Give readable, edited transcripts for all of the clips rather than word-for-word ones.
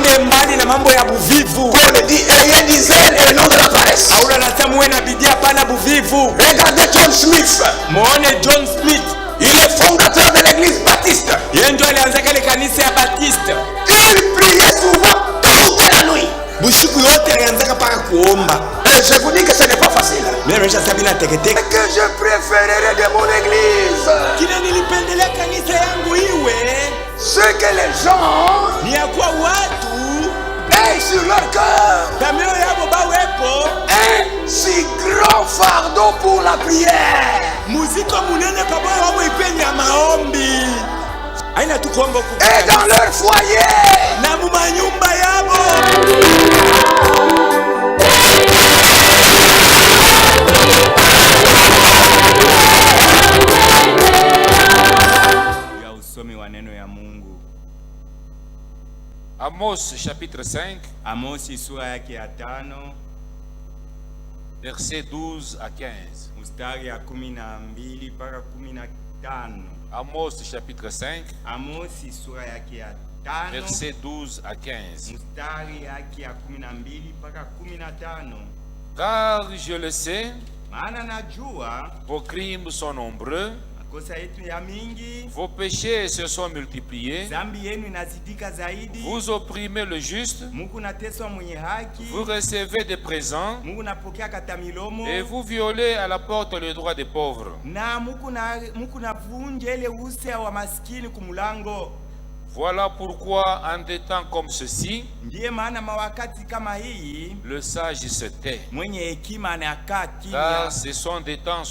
muwe mbali na mambo ya buvivu. Paul dit ayez du zèle et non de la paresse. Paulo anasema muwe na bidii, hapana buvivu. Regardez John Smith. Muone John Smith. Il est fondateur de l'église baptiste. Yeye ndio alianza kale kanisa ya Baptiste. Il priait souvent toute la nuit. Busiku yote alianza paka kuomba. Et je vous dis que ce n'est pas facile. Mimi nimesha sabina teketeke. Que je préférerais de mon église. Kile nilipendelea kanisa yangu iwe Ce que les gens ni ya kwa watu aient sur leur cœur tamio yabo bawepo un si grand fardeau pour la prière. muziko munene pamoja wao ipeni ya maombi. Haina tu kuomba huku. Et dans leur foyer. Na mu manyumba yabo. Ya usomi wa neno ya Mungu. Amos chapitre 5, Amosi sura yake ya 5 versets 12 à 15. mstari ya 12 mpaka 15. Amos chapitre 5, Amosi sura yake ya 5 versets 12 à 15. mstari yake ya 12 mpaka 15. Car je le sais, Maana najua vos crimes sont nombreux, makosa yetu ya mingi, vos péchés se sont multipliés, zambi yenu inazidika zaidi. vous opprimez le juste, Mungu nateswa mwenye haki, vous recevez des présents, Mungu napokea kata milomo, et vous violez à la porte le droit des pauvres. na Mungu navunja ile use wa maskini kumulango. Voilà pourquoi en des temps comme ceci, Ndiye maana mawakati kama hii le sage se tait. mwenye hekima anakaa kimya. Car ce sont des temps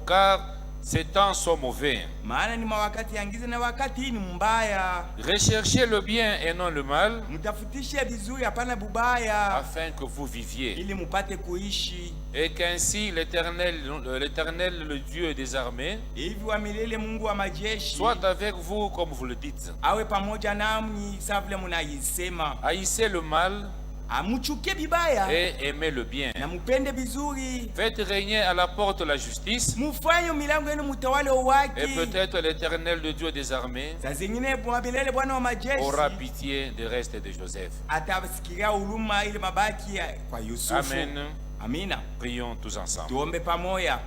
car ces temps sont mauvais. Maana ni mawakati yangize na wakati hii ni mbaya. Recherchez le bien et non le mal, Mtafutishe vizuri hapana bubaya, afin que vous viviez. ili mupate kuishi. Et qu'ainsi l'Éternel, le Dieu des armées, Hivi wa milele Mungu wa majeshi soit avec vous comme vous le dites. awe pamoja nami sawa vile munaisema. Haïssez le mal Amuchukie bibaya et aimez le bien. na mupende vizuri. Faites régner à la porte la justice, Mufanye milango yenu mutawale et waki. peut-être l'Éternel, le Dieu des armées, Saa zingine wa milele Bwana wa majeshi aura pitié des restes de Joseph. atasikilia huruma ile mabaki kwa Yusufu. Amen. Amina. Prions tous ensemble. Tuombe pamoja.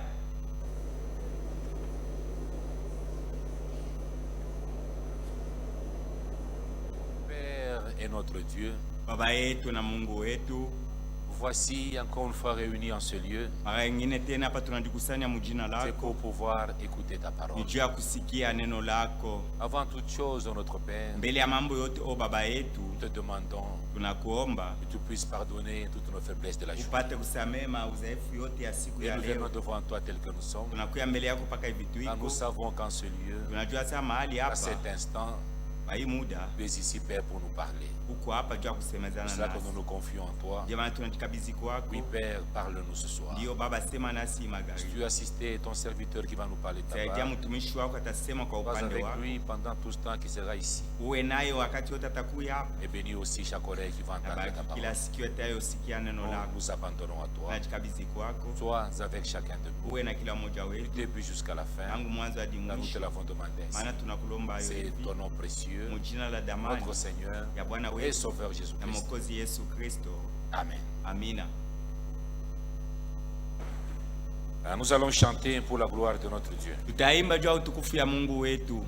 Père et notre Dieu, Baba yetu na Mungu wetu, voici encore une fois réunis en ce lieu. mara nyingine tena hapa tunajikusanya mjina C'est lako pour pouvoir écouter ta parole. ni juu ya kusikia neno lako. Avant toute chose, notre Père, Mbele ya mambo yote, o Baba yetu, nous te demandons tunakuomba que tu puisses pardonner toutes nos faiblesses de la journée. upate kusamehe udhaifu yote ya siku Et ya nous venons leo. devant toi tel que nous sommes. Tunakuya mbele yako mpaka hivi Car nous tuiko. savons qu'en ce lieu, Tunajua saa mahali à hapa cet instant, kwa hii muda tu es ici, Père, pour nous parler. uko hapa juu ya C'est kusemezana cela que nasi. nous nous confions en toi. Jamani, tunajikabidhi kwako. Oui, Père, parle-nous ce soir. Ndio Baba, sema nasi Tu magharibi. as assisté ton serviteur qui va nous parler de ta Saidia part. mtumishi wako atasema kwa Sois upande avec wako. lui pendant tout ce temps qu'il sera ici. Uwe naye wakati wote atakuya hapa. Et bénis aussi chaque oreille qui va entendre ta Bariki parole. kila sikio itayosikia neno Nous lako. nous abandonnons à toi. Najikabidhi kwako. Sois avec chacun de nous. Uwe na kila mmoja Du wetu début jusqu'à la fin. tangu mwanzo hadi Car nous te mwisho. l'avons demandé ainsi. Maana tunakulomba hayo C'est hivi ton nom précieux, mu jina la damani notre Seigneur ya Bwana et wetu Sauveur na Jésus-Christ. Mwokozi Yesu Kristo. Amen. Amina. Alors, nous allons chanter pour la gloire de notre Dieu. Tutaimba juu ya utukufu ya Mungu wetu.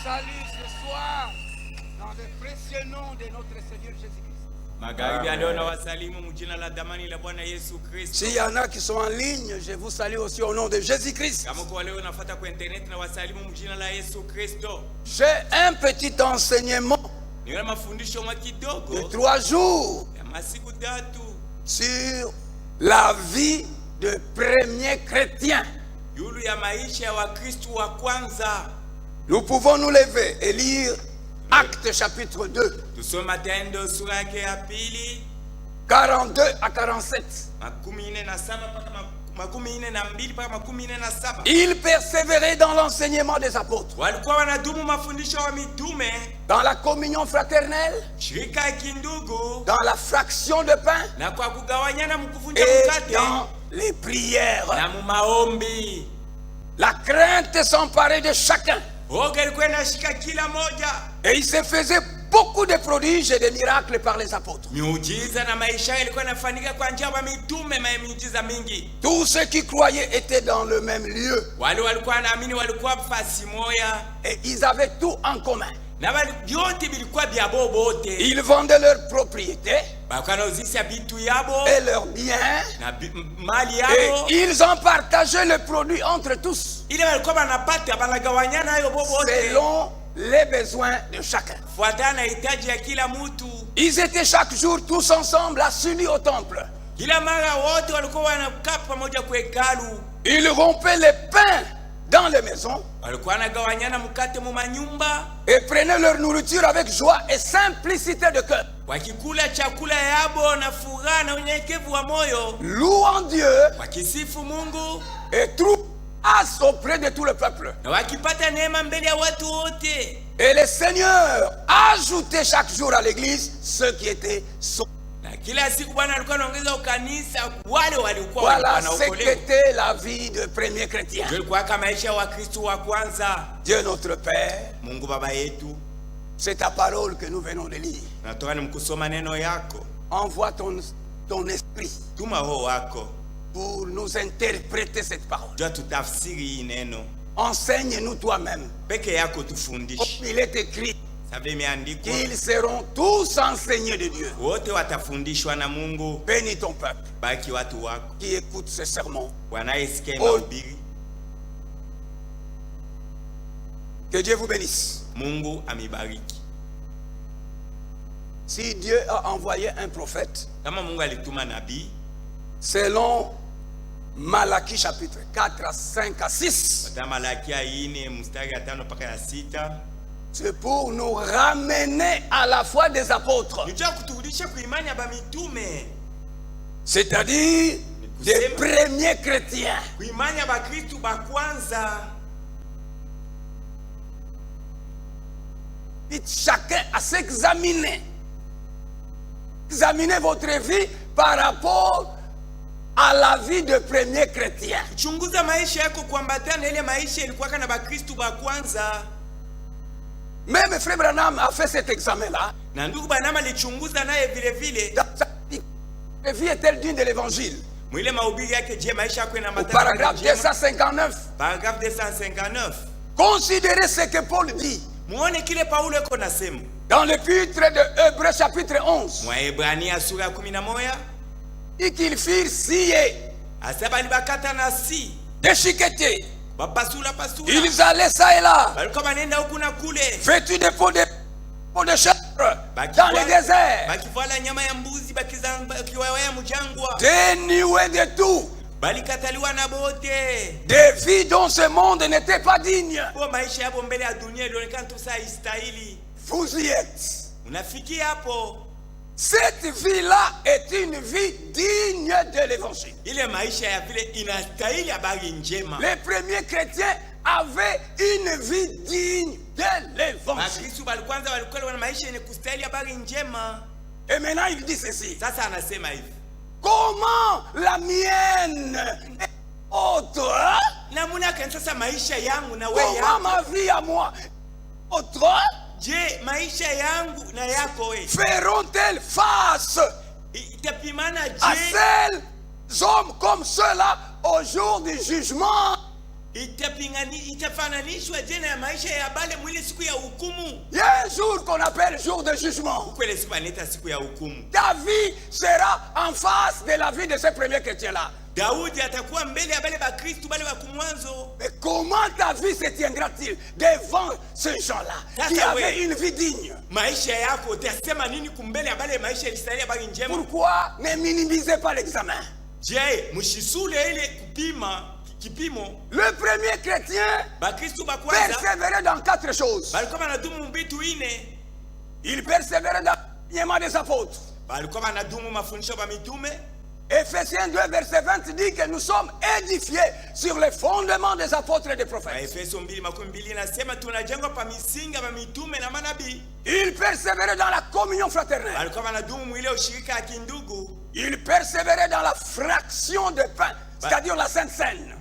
salue ce soir dans le précieux nom de notre Seigneur Jésus-Christ. S'il y en a qui sont en ligne, je vous salue aussi au nom de Jésus-Christ. J'ai un petit enseignement de 3 jours sur la vie de premiers chrétiens. Nous pouvons nous lever et lire Actes chapitre 2, 42 à 47. Ils persévéraient dans l'enseignement des apôtres, dans la communion fraternelle, dans la fraction de pain et dans les prières. La crainte s'emparait de chacun. Et il se faisait beaucoup de prodiges et de miracles par les apôtres. Tous ceux qui croyaient étaient dans le même lieu. Et ils avaient tout en commun. Ils vendaient leurs propriétés et leurs biens. Et ils en partageaient le produit entre tous, selon les besoins de chacun. Ils étaient chaque jour tous ensemble assis au temple. Ils rompaient les pains dans les maisons et prenaient leur nourriture avec joie et simplicité de cœur, louant Dieu et trouvant grâce auprès de tout le peuple. Et le Seigneur ajoutait chaque jour à l'église ceux qui étaient sauvés. Voilà ce qu'était la vie de premiers chrétiens. Dieu notre Père, c'est ta parole que nous venons de lire. Envoie ton esprit pour nous interpréter cette parole. Enseigne-nous toi-même. Il est écrit qu'ils seront tous enseignés de Dieu. Bénis ton peuple qui écoute ce sermon. Que Dieu vous bénisse. Si Dieu a envoyé un prophète, selon Malachie chapitre 4 à 5 à 6, c'est pour nous ramener à la foi des apôtres, c'est-à-dire des premiers chrétiens. Chacun à s'examiner. Examinez votre vie par rapport à la vie de premiers chrétiens. Même Frère Branham a fait cet examen-là. La vie est-elle digne de l'évangile? Au paragraphe 259. Considérez ce que Paul dit dans l'épître de Hébreux chapitre 11. Et qu'ils firent scier, déchiquetés. Ils allaient ça et là, vêtus de peau de chèvre, dans le désert, dénués de tout, des vies dont ce monde n'était pas digne. Vous y êtes. Cette vie-là est une vie digne de l'évangile. Les premiers chrétiens avaient une vie digne de l'évangile. Et maintenant il dit ceci. Comment la mienne est autre? Comment ma vie à moi autre? Feront-elles face à celles hommes comme ceux-là au jour du jugement? itafananishwa je na maisha ya bale mwile siku ya hukumu. Il y a un jour qu'on appelle jour de jugement. Kwele siku anaita siku ya hukumu. Ta vie sera en face de la vie de ces premiers chrétiens-là. Daudi atakuwa mbele ya bale ba Kristo bale wa kumwanzo. Mais comment ta vie se tiendra-t-il devant ces gens-là qui avaient une vie digne? Maisha yako utasema nini kumbele ya bale maisha ilisalia bali njema? Pourquoi ne minimisez pas l'examen? Je, mshisule ile kupima kipimo. Le premier chrétien persévérait dans 4 choses. Il persévérait dans l'enseignement des apôtres. Ephésiens 2 verset 20 dit que nous sommes édifiés sur les fondements des apôtres et des prophètes. Il persévérait dans la communion fraternelle. Il persévérait dans la fraction de pain, c'est-à-dire la Sainte Seine.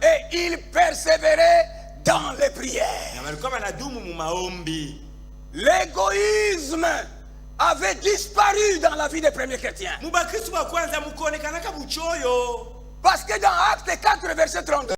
Et il persévérait dans les prières. L'égoïsme avait disparu dans la vie des premiers chrétiens. Parce que dans Actes 4 verset 32,